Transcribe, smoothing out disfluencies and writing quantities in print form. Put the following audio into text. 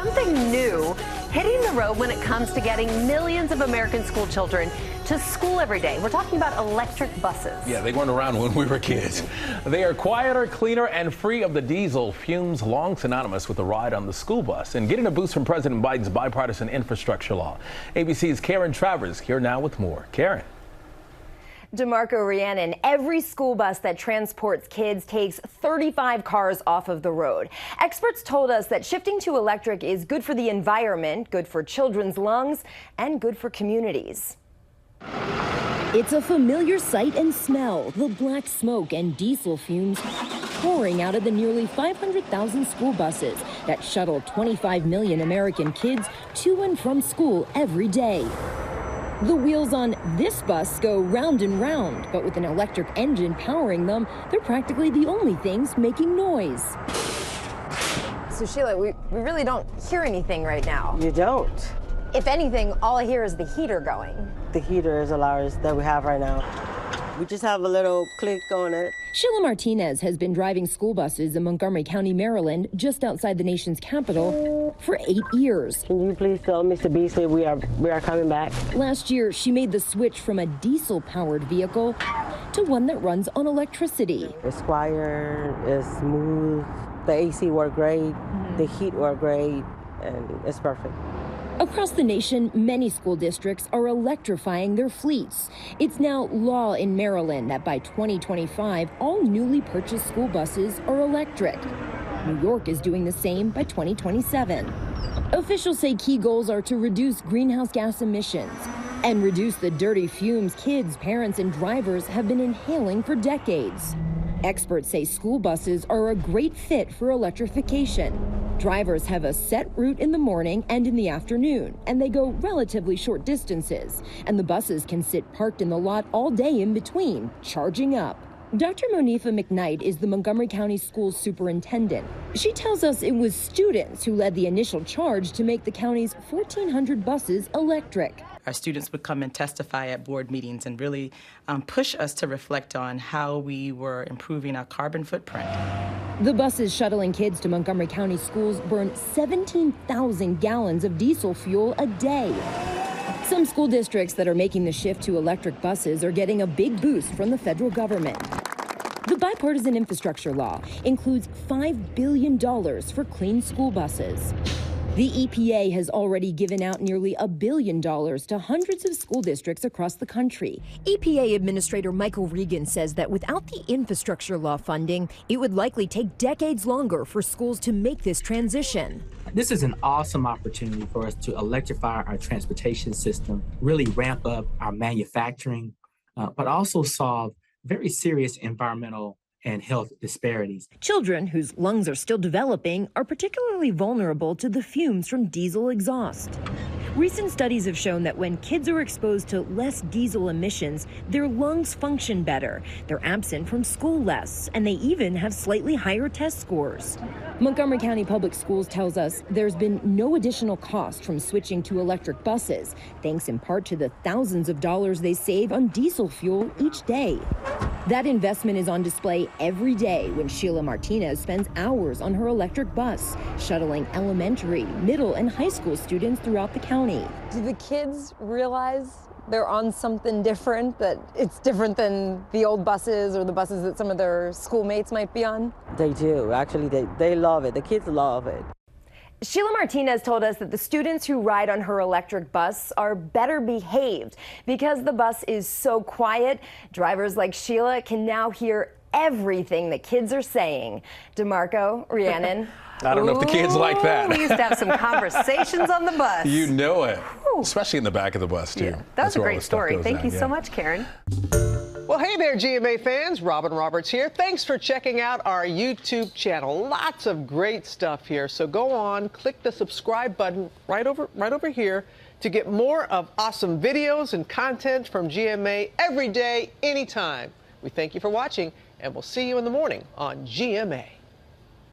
Something new hitting the road when it comes to getting millions of American school children to school every day. We're talking about electric buses. Yeah, they weren't around when we were kids. They are quieter, cleaner, and free of the diesel fumes long synonymous with the ride on the school bus and getting a boost from President Biden's bipartisan infrastructure law. ABC's Karen Travers here now with more. Karen. DeMarco, Rhiannon, every school bus that transports kids takes 35 cars off of the road. Experts told us that shifting to electric is good for the environment, good for children's lungs, and good for communities. It's a familiar sight and smell, the black smoke and diesel fumes pouring out of the nearly 500,000 school buses that shuttle 25 million American kids to and from school every day. The wheels on this bus go round and round, but with an electric engine powering them, they're practically the only things making noise. So Sheila, we really don't hear anything right now. You don't. If anything, all I hear is the heater going. The heater is ours that we have right now. We just have a little click on it. Sheila Martinez has been driving school buses in Montgomery County, Maryland, just outside the nation's capital, for 8 years. Can you please tell Mr. Beasley we are coming back? Last year, she made the switch from a diesel-powered vehicle to one that runs on electricity. It's quiet, it's smooth, the AC works great, the heat works great, and it's perfect. Across the nation, many school districts are electrifying their fleets. It's now law in Maryland that by 2025, all newly purchased school buses are electric. New York is doing the same by 2027. Officials say key goals are to reduce greenhouse gas emissions and reduce the dirty fumes kids, parents, and drivers have been inhaling for decades. Experts say school buses are a great fit for electrification. Drivers have a set route in the morning and in the afternoon, and they go relatively short distances. And the buses can sit parked in the lot all day in between, charging up. Dr. Monifa McKnight is the Montgomery County School Superintendent. She tells us it was students who led the initial charge to make the county's 1,400 buses electric. Our students would come and testify at board meetings and really push us to reflect on how we were improving our carbon footprint. The buses shuttling kids to Montgomery County schools burn 17,000 gallons of diesel fuel a day. Some school districts that are making the shift to electric buses are getting a big boost from the federal government. The bipartisan infrastructure law includes $5 billion for clean school buses. The EPA has already given out nearly $1 billion to hundreds of school districts across the country. EPA Administrator Michael Regan says that without the infrastructure law funding, it would likely take decades longer for schools to make this transition. This is an awesome opportunity for us to electrify our transportation system, really ramp up our manufacturing, but also solve very serious environmental and health disparities. Children whose lungs are still developing are particularly vulnerable to the fumes from diesel exhaust. Recent studies have shown that when kids are exposed to less diesel emissions, their lungs function better. They're absent from school less, and they even have slightly higher test scores. Montgomery County Public Schools tells us there's been no additional cost from switching to electric buses, thanks in part to the thousands of dollars they save on diesel fuel each day. That investment is on display every day when Sheila Martinez spends hours on her electric bus, shuttling elementary, middle, and high school students throughout the county. Do the kids realize they're on something different, that it's different than the old buses or the buses that some of their schoolmates might be on? They do. Actually, they love it. The kids love it. Sheila Martinez told us that the students who ride on her electric bus are better behaved. Because the bus is so quiet, drivers like Sheila can now hear everything the kids are saying. DeMarco, Rhiannon. I don't know if the kids like that. We used to have some conversations on the bus. You know it. Especially in the back of the bus, too. Yeah, that was a great story. Thank you so much, Karen. Well, hey there, GMA fans. Robin Roberts here. Thanks for checking out our YouTube channel. Lots of great stuff here. So go on, click the subscribe button right over here to get more of awesome videos and content from GMA every day, anytime. We thank you for watching, and we'll see you in the morning on GMA.